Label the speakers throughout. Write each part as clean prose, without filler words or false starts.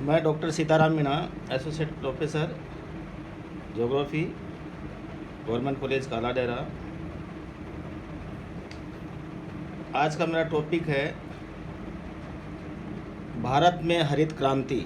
Speaker 1: मैं doctor Sitaram Meena, associate professor geography, government college काला डेरा। आज का मेरा टॉपिक है भारत में हरित क्रांति।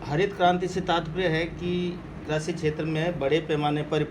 Speaker 1: हरित क्रांति से तात्पर्य है कि कृषि क्षेत्र में बड़े पैमाने पर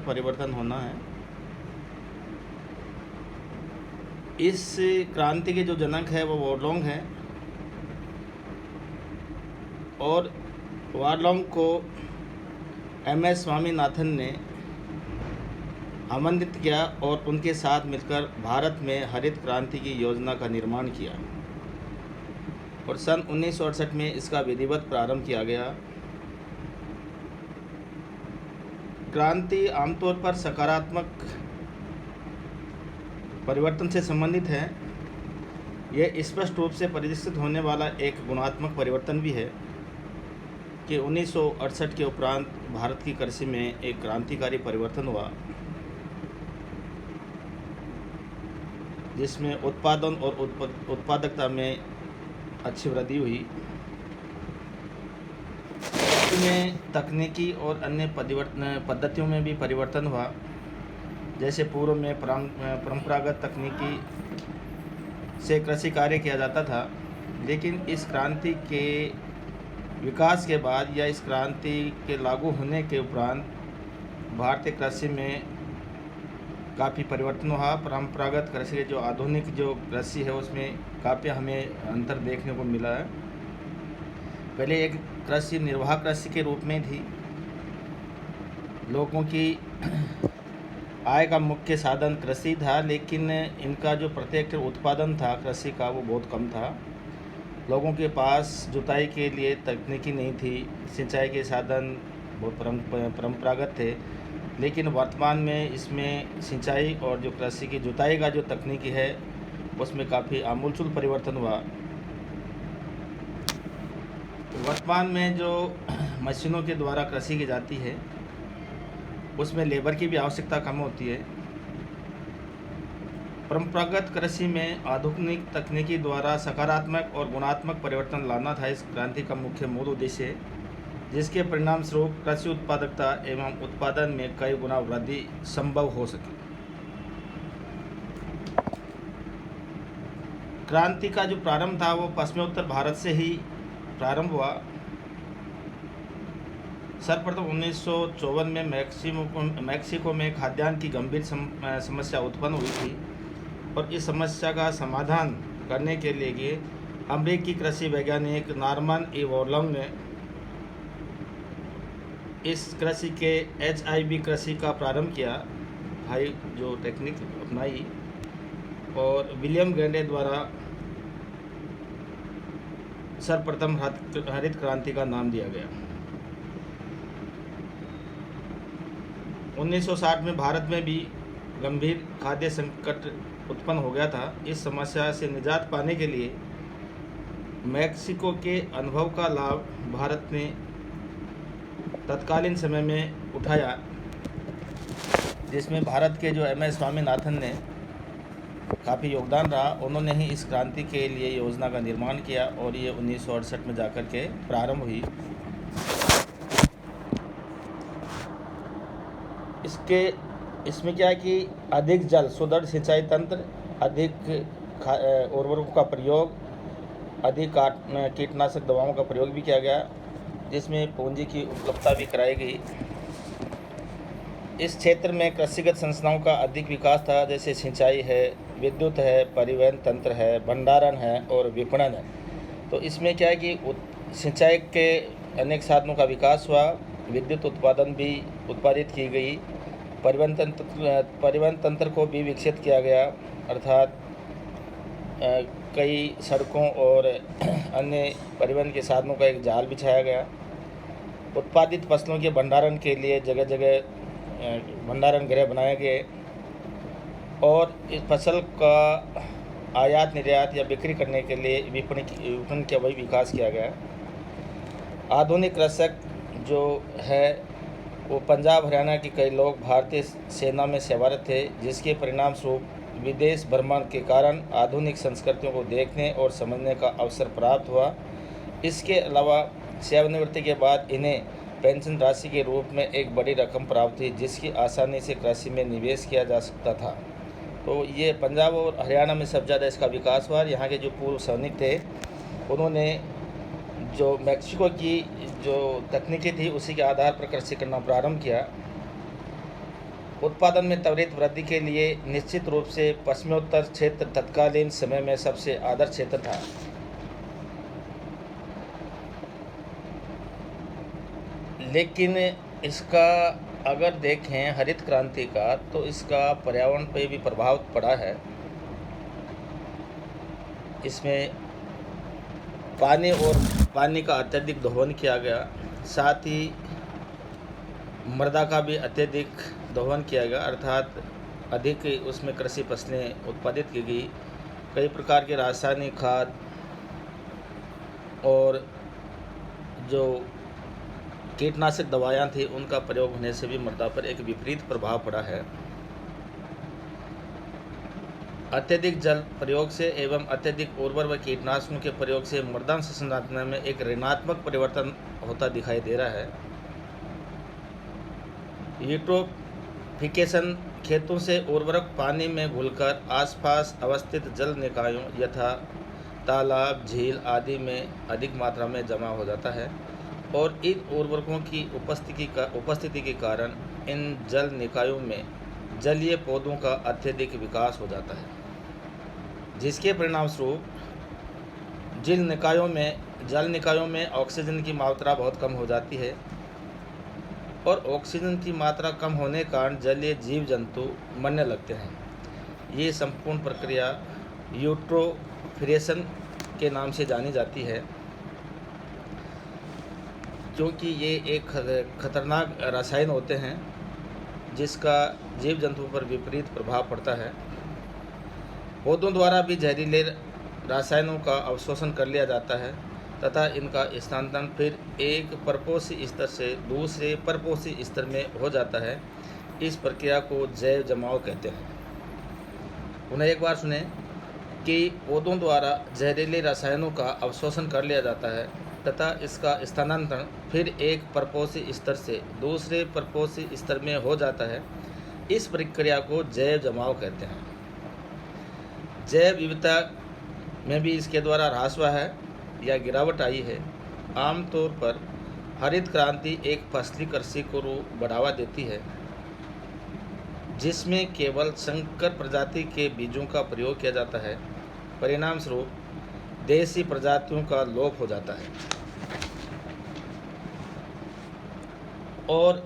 Speaker 1: परिवर्तन होना है। इस क्रांति के जो जनक है वो वार्लोंग है और वार्लोंग को एम.एस. स्वामीनाथन ने आमंत्रित किया और उनके साथ मिलकर भारत में हरित क्रांति की योजना का निर्माण किया और सन 1968 में इसका विधिवत प्रारंभ किया गया। क्रांति आमतौर पर सकारात्मक परिवर्तन से संबंधित है। यह स्पष्ट रूप से परिदृश्यत होने वाला एक गुणात्मक परिवर्तन भी है कि 1968 के उपरांत भारत की कृषि में एक क्रांतिकारी परिवर्तन हुआ, जिसमें उत्पादन और उत्पादकता में अच्छी वृद्धि हुई। इसमें तकनीकी और अन्य पद्धतियों में भी परिवर्तन हुआ। जैसे पूर्व में परंपरागत तकनीकी से कृषि कार्य किया जाता था, लेकिन इस क्रांति के विकास के बाद या इस क्रांति के लागू होने के उपरांत भारतीय कृषि में काफ़ी परिवर्तन हुआ। परंपरागत कृषि के जो आधुनिक जो कृषि है उसमें काफ़ी हमें अंतर देखने को मिला है। पहले एक कृषि निर्वाह कृषि के रूप में थी। लोगों की आय का मुख्य साधन कृषि था, लेकिन इनका जो प्रत्यक्ष उत्पादन था कृषि का वो बहुत कम था। लोगों के पास जुताई के लिए तकनीकी नहीं थी, सिंचाई के साधन बहुत परंपरागत थे। लेकिन वर्तमान में इसमें सिंचाई और जो कृषि की जुताई का जो तकनीकी है उसमें काफ़ी आमूलचूल परिवर्तन हुआ। वर्तमान में जो मशीनों के द्वारा कृषि की जाती है उसमें लेबर की भी आवश्यकता कम होती है। परंपरागत कृषि में आधुनिक तकनीकी द्वारा सकारात्मक और गुणात्मक परिवर्तन लाना था इस क्रांति का मुख्य मूल उद्देश्य, जिसके परिणाम स्वरूप कृषि उत्पादकता एवं उत्पादन में कई गुना वृद्धि संभव हो सके। क्रांति का जो प्रारंभ था वो पश्चिमोत्तर भारत से ही प्रारंभ हुआ। सर्वप्रथम 1954 में मैक्सिको में खाद्यान्न की गंभीर समस्या उत्पन्न हुई थी और इस समस्या का समाधान करने के लिए अमेरिकी कृषि वैज्ञानिक नॉर्मन ई. वार्लोंग ने इस कृषि के HIB कृषि का प्रारंभ किया, हाई जो टेक्निक अपनाई, और विलियम ग्रैंडे द्वारा सर्वप्रथम हरित क्रांति का नाम दिया गया। 1960 में भारत में भी गंभीर खाद्य संकट उत्पन्न हो गया था। इस समस्या से निजात पाने के लिए मैक्सिको के अनुभव का लाभ भारत ने तत्कालीन समय में उठाया, जिसमें भारत के जो M.S. स्वामीनाथन ने काफ़ी योगदान रहा। उन्होंने ही इस क्रांति के लिए योजना का निर्माण किया और ये 1968 में जाकर के प्रारंभ हुई। इसमें क्या है कि अधिक जल, सुदृढ़ सिंचाई तंत्र, अधिक उर्वरकों का प्रयोग, अधिक कीटनाशक दवाओं का प्रयोग भी किया गया, जिसमें पूंजी की उपलब्धता भी कराई गई। इस क्षेत्र में कृषिगत संस्थाओं का अधिक विकास था, जैसे सिंचाई है, विद्युत है, परिवहन तंत्र है, भंडारण है और विपणन है। तो इसमें क्या है कि सिंचाई के अनेक साधनों का विकास हुआ, विद्युत उत्पादन भी उत्पादित की गई, परिवहन तंत्र को भी विकसित किया गया, अर्थात कई सड़कों और अन्य परिवहन के साधनों का एक जाल बिछाया गया। उत्पादित फसलों के भंडारण के लिए जगह जगह भंडारण गृह बनाए गए और इस फसल का आयात निर्यात या बिक्री करने के लिए विपणन का वही विकास किया गया। आधुनिक कृषक जो है वो पंजाब हरियाणा के कई लोग भारतीय सेना में सेवारत थे, जिसके परिणाम स्वरूप विदेश भ्रमण के कारण आधुनिक संस्कृतियों को देखने और समझने का अवसर प्राप्त हुआ। इसके अलावा सेवानिवृत्ति के बाद इन्हें पेंशन राशि के रूप में एक बड़ी रकम प्राप्त हुई, जिसकी आसानी से कृषि में निवेश किया जा सकता था। तो ये पंजाब और हरियाणा में सबसे ज़्यादा इसका विकास हुआ। यहाँ के जो पूर्व सैनिक थे उन्होंने जो मैक्सिको की जो तकनीकी थी उसी के आधार पर कृषि करना प्रारंभ किया। उत्पादन में त्वरित वृद्धि के लिए निश्चित रूप से पश्चिमोत्तर क्षेत्र तत्कालीन समय में सबसे आदर्श क्षेत्र था। लेकिन इसका अगर देखें हरित क्रांति का, तो इसका पर्यावरण पर भी प्रभाव पड़ा है। इसमें पानी का अत्यधिक दोहन किया गया, साथ ही मृदा का भी अत्यधिक दोहन किया गया, अर्थात अधिक उसमें कृषि फसलें उत्पादित की गई। कई प्रकार के रासायनिक खाद और जो कीटनाशक दवाएं थी उनका प्रयोग होने से भी मृदा पर एक विपरीत प्रभाव पड़ा है। अत्यधिक जल प्रयोग से एवं अत्यधिक उर्वर व कीटनाशकों के प्रयोग से मृदा संरचना में एक ऋणात्मक परिवर्तन होता दिखाई दे रहा है। यूट्रोफिकेशन खेतों से उर्वरक पानी में घुलकर आसपास अवस्थित जल निकायों यथा तालाब, झील आदि में अधिक मात्रा में जमा हो जाता है और इन उर्वरकों की उपस्थिति के कारण इन जल निकायों में जलीय पौधों का अत्यधिक विकास हो जाता है, जिसके परिणाम स्वरूप जल निकायों में ऑक्सीजन की मात्रा बहुत कम हो जाती है और ऑक्सीजन की मात्रा कम होने के कारण जलीय जीव जंतु मरने लगते हैं। ये संपूर्ण प्रक्रिया यूट्रोफिकेशन के नाम से जानी जाती है, क्योंकि ये एक खतरनाक रसायन होते हैं जिसका जीव जंतुओं पर विपरीत प्रभाव पड़ता है। पौधों द्वारा भी जहरीले रसायनों का अवशोषण कर लिया जाता है तथा इनका स्थानांतरण फिर एक परपोषी स्तर से दूसरे परपोषी स्तर में हो जाता है। इस प्रक्रिया को जैव जमाव कहते हैं। उन्हें एक बार सुने कि पौधों द्वारा जहरीले रसायनों का अवशोषण कर लिया जाता है तथा इसका स्थानांतरण फिर एक परपोषी स्तर से दूसरे परपोषी स्तर में हो जाता है। इस प्रक्रिया को जैव जमाव कहते हैं। जैव विविधता में भी इसके द्वारा ह्रास हुआ है या गिरावट आई है। आमतौर पर हरित क्रांति एक फसली कृषि को बढ़ावा देती है, जिसमें केवल संकर प्रजाति के बीजों का प्रयोग किया जाता है। परिणाम स्वरूप देसी प्रजातियों का लोप हो जाता है और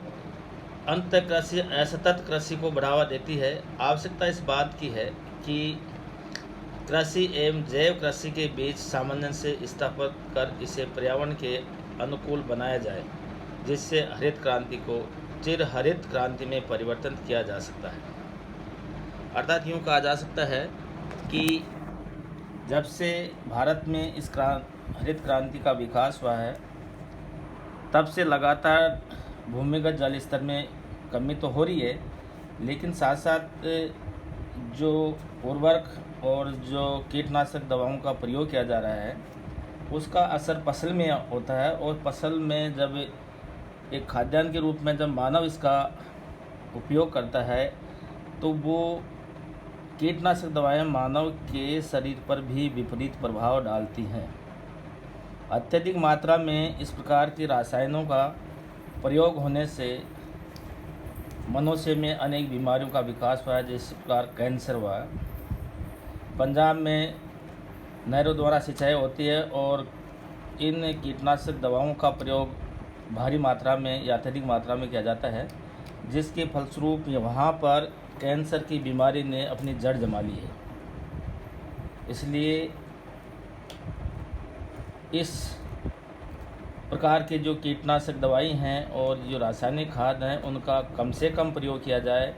Speaker 1: अंतः कृषि असतत कृषि को बढ़ावा देती है। आवश्यकता इस बात की है कि कृषि एवं जैव कृषि के बीच सामंजस्य स्थापित कर इसे पर्यावरण के अनुकूल बनाया जाए, जिससे हरित क्रांति को चिर हरित क्रांति में परिवर्तन किया जा सकता है। अर्थात यूँ कहा जा सकता है कि जब से भारत में इस हरित क्रांति का विकास हुआ है, तब से लगातार भूमिगत जल स्तर में कमी तो हो रही है, लेकिन साथ साथ जो उर्वरक और जो कीटनाशक दवाओं का प्रयोग किया जा रहा है उसका असर फसल में होता है और फसल में जब एक खाद्यान्न के रूप में जब मानव इसका उपयोग करता है तो वो कीटनाशक दवाएं मानव के शरीर पर भी विपरीत प्रभाव डालती हैं। अत्यधिक मात्रा में इस प्रकार के रसायनों का प्रयोग होने से मनुष्य में अनेक बीमारियों का विकास हुआ है, जिस प्रकार कैंसर हुआ। पंजाब में नहरों द्वारा सिंचाई होती है और इन कीटनाशक दवाओं का प्रयोग भारी मात्रा में या अत्यधिक मात्रा में किया जाता है, जिसके फलस्वरूप वहाँ पर कैंसर की बीमारी ने अपनी जड़ जमा ली है। इसलिए इस प्रकार के जो कीटनाशक दवाई हैं और जो रासायनिक खाद हैं उनका कम से कम प्रयोग किया जाए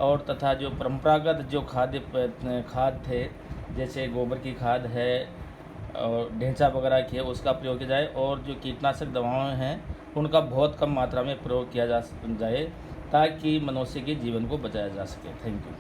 Speaker 1: और तथा जो परंपरागत जो खाद थे जैसे गोबर की खाद है और ढेंचा वगैरह की है उसका प्रयोग किया जाए और जो कीटनाशक दवाएं हैं उनका बहुत कम मात्रा में प्रयोग किया जाए ताकि मनुष्य के जीवन को बचाया जा सके। Thank you.